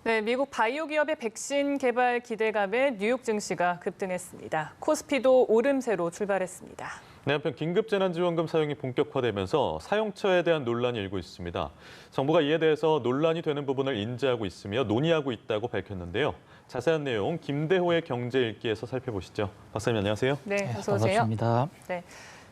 네, 미국 바이오 기업의 백신 개발 기대감에 뉴욕 증시가 급등했습니다. 코스피도 오름세로 출발했습니다. 네, 한편 긴급재난지원금 사용이 본격화되면서 사용처에 대한 논란이 일고 있습니다. 정부가 이에 대해서 논란이 되는 부분을 인지하고 있으며 논의하고 있다고 밝혔는데요. 자세한 내용 김대호의 경제일기에서 살펴보시죠. 박사님 안녕하세요. 네, 어서 오세요. 반갑습니다. 네.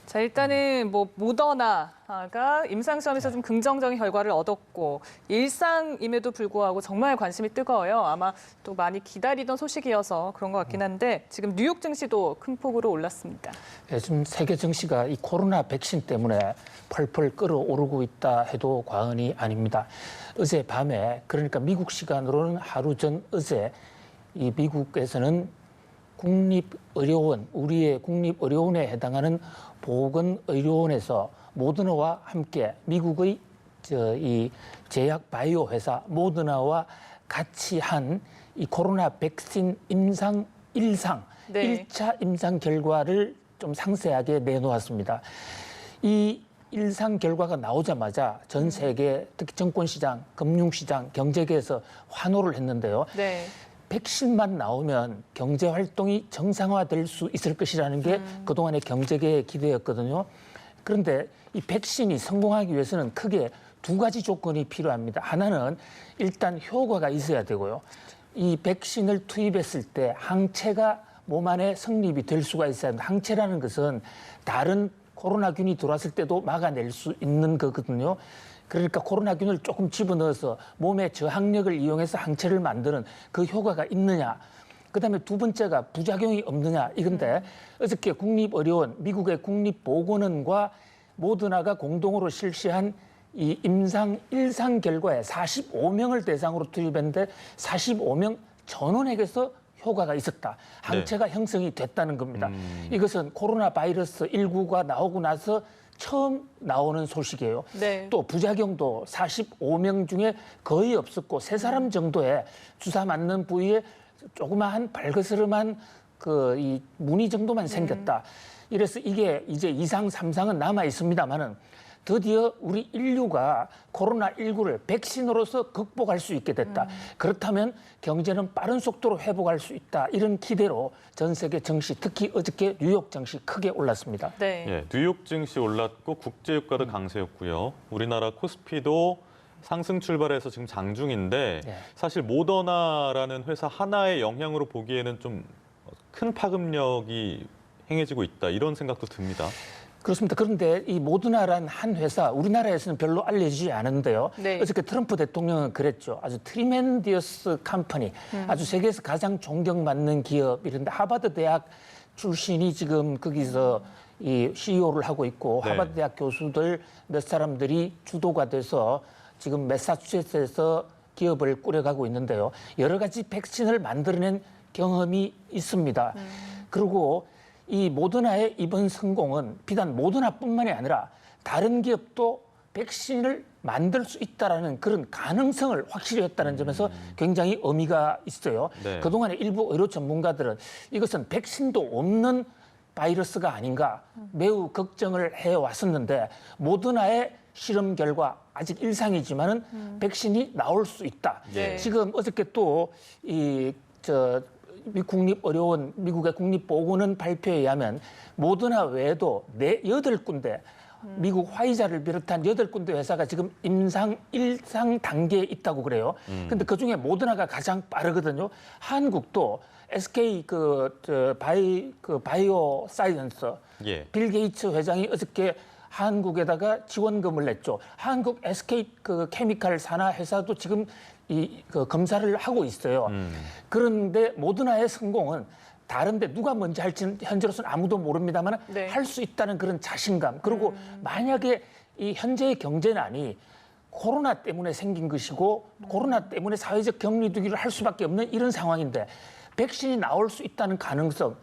자, 일단은 모더나가 임상시험에서 좀 긍정적인 결과를 얻었고 일상임에도 불구하고 정말 관심이 뜨거워요. 아마 또 많이 기다리던 소식이어서 그런 것 같긴 한데 지금 뉴욕 증시도 큰 폭으로 올랐습니다. 네, 지금 세계 증시가 이 코로나 백신 때문에 펄펄 끓어오르고 있다 해도 과언이 아닙니다. 어제 밤에 그러니까 미국 시간으로는 하루 전 어제 이 미국에서는 국립의료원, 우리의 국립의료원에 해당하는 보건의료원에서 모더나와 함께 미국의 이 제약 바이오 회사 모더나와 같이 한 이 코로나 백신 임상 1상, 네. 1차 임상 결과를 좀 상세하게 내놓았습니다. 이 일상 결과가 나오자마자 전 세계 특히 정권시장, 금융시장, 경제계에서 환호를 했는데요. 네. 백신만 나오면 경제 활동이 정상화될 수 있을 것이라는 게 그동안의 경제계의 기대였거든요. 그런데 이 백신이 성공하기 위해서는 크게 두 가지 조건이 필요합니다. 하나는 일단 효과가 있어야 되고요. 이 백신을 투입했을 때 항체가 몸 안에 성립이 될 수가 있어야 합니다. 항체라는 것은 다른 코로나균이 들어왔을 때도 막아낼 수 있는 거거든요. 그러니까 코로나균을 조금 집어넣어서 몸의 저항력을 이용해서 항체를 만드는 그 효과가 있느냐. 그다음에 두 번째가 부작용이 없느냐 이건데 어저께 국립의료원, 미국의 국립보건원과 모더나가 공동으로 실시한 이 임상 1상 결과에 45명을 대상으로 투입했는데 45명 전원에게서 효과가 있었다. 항체가 형성이 됐다는 겁니다. 이것은 코로나 바이러스 19가 나오고 나서 처음 나오는 소식이에요. 네. 또 부작용도 45명 중에 거의 없었고 3사람 정도의 주사 맞는 부위에 조그마한 발그스름한 이 무늬 정도만 생겼다. 이래서 이게 이제 2상, 3상은 남아 있습니다만은 드디어 우리 인류가 코로나19를 백신으로서 극복할 수 있게 됐다. 그렇다면 경제는 빠른 속도로 회복할 수 있다. 이런 기대로 전 세계 증시, 특히 어저께 뉴욕 증시 크게 올랐습니다. 네. 예, 뉴욕 증시 올랐고 국제유가도 강세였고요. 우리나라 코스피도 상승 출발해서 지금 장중인데 사실 모더나라는 회사 하나의 영향으로 보기에는 좀 큰 파급력이 행해지고 있다. 이런 생각도 듭니다. 그렇습니다. 그런데 이 모더나라는 한 회사, 우리나라에서는 별로 알려지지 않은데요. 네. 어저께 트럼프 대통령은 그랬죠. 아주 트리멘디어스 컴퍼니, 아주 세계에서 가장 존경받는 기업, 이런데 하버드 대학 출신이 지금 거기서 이 CEO를 하고 있고 네. 하버드 대학 교수들 몇 사람들이 주도가 돼서 지금 매사추세츠에서 기업을 꾸려가고 있는데요. 여러 가지 백신을 만들어낸 경험이 있습니다. 그리고 이 모더나의 이번 성공은 비단 모더나뿐만이 아니라 다른 기업도 백신을 만들 수 있다라는 그런 가능성을 확실히 했다는 점에서 굉장히 의미가 있어요. 네. 그동안에 일부 의료 전문가들은 이것은 백신도 없는 바이러스가 아닌가 매우 걱정을 해왔었는데 모더나의 실험 결과 아직 일상이지만은 백신이 나올 수 있다. 네. 지금 어저께 또 국립의료원, 미국의 국립보건원 발표에 의하면 모더나 외에도 8군데 미국 화이자를 비롯한 8군데 회사가 지금 임상 1상 단계에 있다고 그래요. 근데 그중에 모더나가 가장 빠르거든요. 한국도 SK 바이오 사이언스 예. 빌 게이츠 회장이 어저께 한국에다가 지원금을 냈죠. 한국 SK 케미칼 산하 회사도 지금 검사를 하고 있어요. 그런데 모더나의 성공은 다른데 누가 먼저 할지는 현재로서는 아무도 모릅니다만 네. 할 수 있다는 그런 자신감. 그리고 만약에 이 현재의 경제난이 코로나 때문에 생긴 것이고 코로나 때문에 사회적 격리두기를 할 수밖에 없는 이런 상황인데 백신이 나올 수 있다는 가능성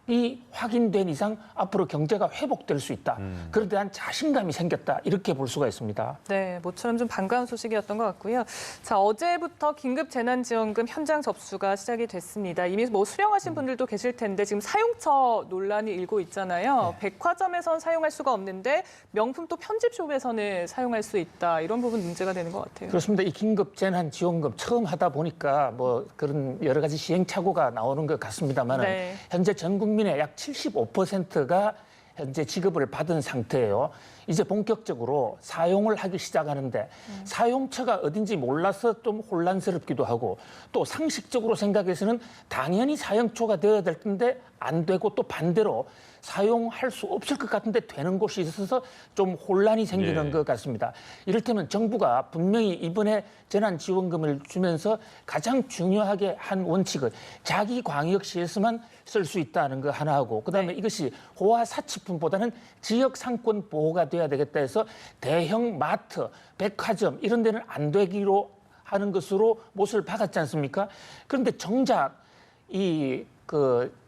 이 확인된 이상 앞으로 경제가 회복될 수 있다. 그에 대한 자신감이 생겼다. 이렇게 볼 수가 있습니다. 네, 모처럼 좀 반가운 소식이었던 것 같고요. 자, 어제부터 긴급 재난지원금 현장 접수가 시작이 됐습니다. 이미 뭐 수령하신 분들도 계실 텐데 지금 사용처 논란이 일고 있잖아요. 네. 백화점에선 사용할 수가 없는데 명품 또 편집숍에서는 사용할 수 있다. 이런 부분 문제가 되는 것 같아요. 그렇습니다. 이 긴급 재난지원금 처음 하다 보니까 뭐 그런 여러 가지 시행착오가 나오는 것 같습니다만 네. 현재 전 국민의 약 75%가 현재 지급을 받은 상태예요. 이제 본격적으로 사용을 하기 시작하는데 사용처가 어딘지 몰라서 좀 혼란스럽기도 하고 또 상식적으로 생각해서는 당연히 사용처가 되어야 될 텐데 안 되고 또 반대로 사용할 수 없을 것 같은데 되는 곳이 있어서 좀 혼란이 생기는 예. 것 같습니다. 이를테면 정부가 분명히 이번에 재난지원금을 주면서 가장 중요하게 한 원칙은 자기 광역시에서만 쓸 수 있다는 거 하나 하고 그다음에 이것이 호화사치품보다는 지역 상권 보호가 돼야 되겠다 해서 대형 마트, 백화점 이런 데는 안 되기로 하는 것으로 못을 박았지 않습니까? 그런데 정작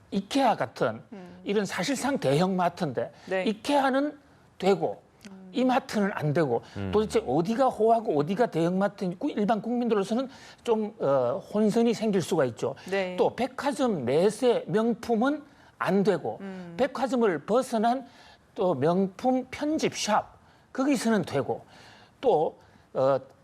이케아 같은 이런 사실상 대형 마트인데 네. 이케아는 되고 이 마트는 안 되고 도대체 어디가 호하고 어디가 대형마트이고 일반 국민들로서는 좀 혼선이 생길 수가 있죠. 네. 또 백화점 내세 명품은 안 되고 백화점을 벗어난 또 명품 편집샵 거기서는 되고 또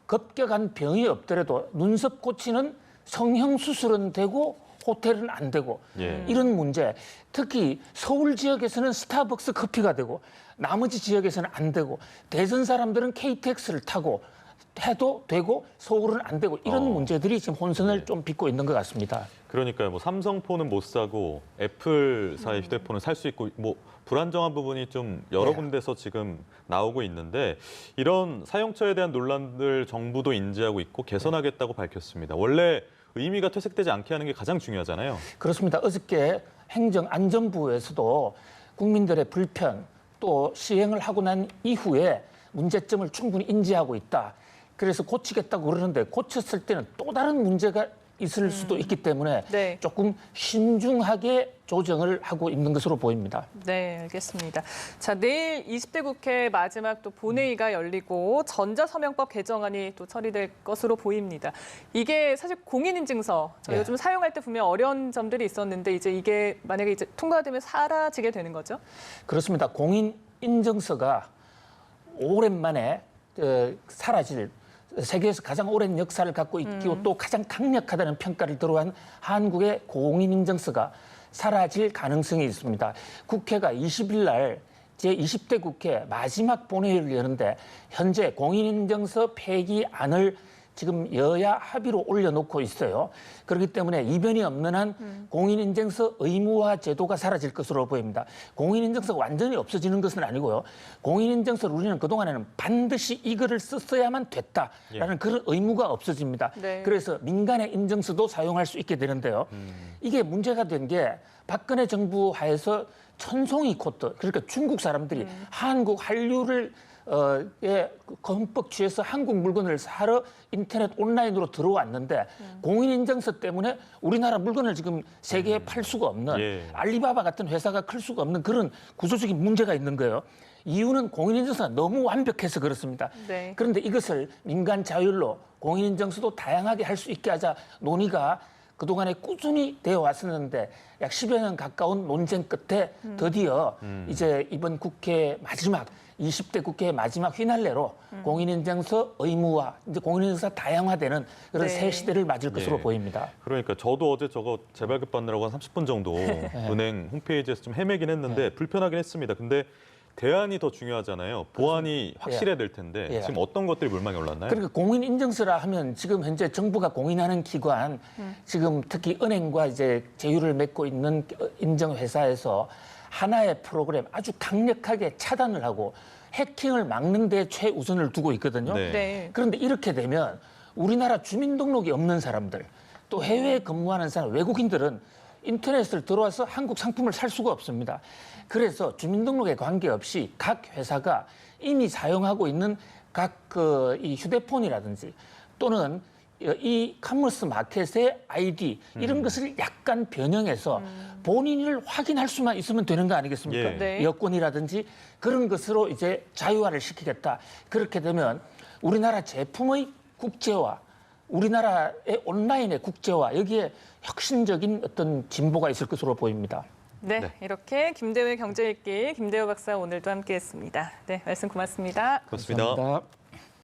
급격한 병이 없더라도 눈썹 고치는 성형수술은 되고 호텔은 안 되고 예. 이런 문제 특히 서울 지역에서는 스타벅스 커피가 되고 나머지 지역에서는 안 되고 대전 사람들은 KTX를 타고 해도 되고 서울은 안 되고 이런 문제들이 지금 혼선을 네. 좀 빚고 있는 것 같습니다. 그러니까요. 뭐 삼성폰은 못 사고 애플사의 휴대폰은 살 수 있고 뭐 불안정한 부분이 좀 여러 네. 군데서 지금 나오고 있는데 이런 사용처에 대한 논란들 정부도 인지하고 있고 개선하겠다고 밝혔습니다. 원래 의미가 퇴색되지 않게 하는 게 가장 중요하잖아요. 그렇습니다. 어저께 행정안전부에서도 국민들의 불편 또 시행을 하고 난 이후에 문제점을 충분히 인지하고 있다. 그래서 고치겠다고 그러는데 고쳤을 때는 또 다른 문제가 있을 수도 있기 때문에 네. 조금 신중하게 조정을 하고 있는 것으로 보입니다. 네, 알겠습니다. 자, 내일 20대 국회 마지막 또 본회의가 열리고 전자서명법 개정안이 또 처리될 것으로 보입니다. 이게 사실 공인인증서 저희가 네. 좀 사용할 때 분명 어려운 점들이 있었는데 이제 이게 만약에 이제 통과되면 사라지게 되는 거죠? 그렇습니다. 공인인증서가 오랜만에 사라질 세계에서 가장 오랜 역사를 갖고 있고 또 가장 강력하다는 평가를 들어한 한국의 공인인증서가 사라질 가능성이 있습니다. 국회가 20일 날 제20대 국회 마지막 본회의를 여는데 현재 공인인증서 폐기안을 지금 여야 합의로 올려놓고 있어요. 그렇기 때문에 이변이 없는 한 공인인증서 의무화 제도가 사라질 것으로 보입니다. 공인인증서가 완전히 없어지는 것은 아니고요. 공인인증서를 우리는 그동안에는 반드시 이거를 썼어야만 됐다라는 그런 의무가 없어집니다. 네. 그래서 민간의 인증서도 사용할 수 있게 되는데요. 이게 문제가 된 게 박근혜 정부 하에서 천송이 코트, 그러니까 중국 사람들이 한국 한류를 흠뻑 취해서 한국 물건을 사러 인터넷 온라인으로 들어왔는데 공인인증서 때문에 우리나라 물건을 지금 세계에 팔 수가 없는 예. 알리바바 같은 회사가 클 수가 없는 그런 구조적인 문제가 있는 거예요. 이유는 공인인증서가 너무 완벽해서 그렇습니다. 네. 그런데 이것을 민간 자율로 공인인증서도 다양하게 할 수 있게 하자 논의가 그동안에 꾸준히 되어 왔었는데 약 10여 년 가까운 논쟁 끝에 드디어 이제 이번 국회 마지막 20대 국회 마지막 휘날레로 공인인증서 의무화, 이제 공인인증서 다양화되는 그런 네. 새 시대를 맞을 것으로 예. 보입니다. 그러니까 저도 어제 저거 재발급 받느라고 한 30분 정도 은행 홈페이지에서 좀 헤매긴 했는데 불편하긴 했습니다. 근데 대안이 더 중요하잖아요. 보안이 확실해야 될 텐데 예. 지금 어떤 것들이 물망에 올랐나요? 그러니까 공인인증서라 하면 지금 현재 정부가 공인하는 기관, 지금 특히 은행과 이제 제휴를 맺고 있는 인증회사에서 하나의 프로그램 아주 강력하게 차단을 하고 해킹을 막는 데 최우선을 두고 있거든요. 네. 네. 그런데 이렇게 되면 우리나라 주민등록이 없는 사람들, 또 해외에 근무하는 사람, 외국인들은 인터넷을 들어와서 한국 상품을 살 수가 없습니다. 그래서 주민등록에 관계없이 각 회사가 이미 사용하고 있는 각 이 휴대폰이라든지 또는 이 커머스 마켓의 아이디 이런 것을 약간 변형해서 본인을 확인할 수만 있으면 되는 거 아니겠습니까? 예. 네. 여권이라든지 그런 것으로 이제 자유화를 시키겠다. 그렇게 되면 우리나라 제품의 국제화, 우리나라의 온라인의 국제화 여기에 혁신적인 어떤 진보가 있을 것으로 보입니다. 네, 네. 이렇게 김대우의 경제읽기 김대우 박사 오늘도 함께했습니다. 네, 말씀 고맙습니다. 그렇습니다. 감사합니다.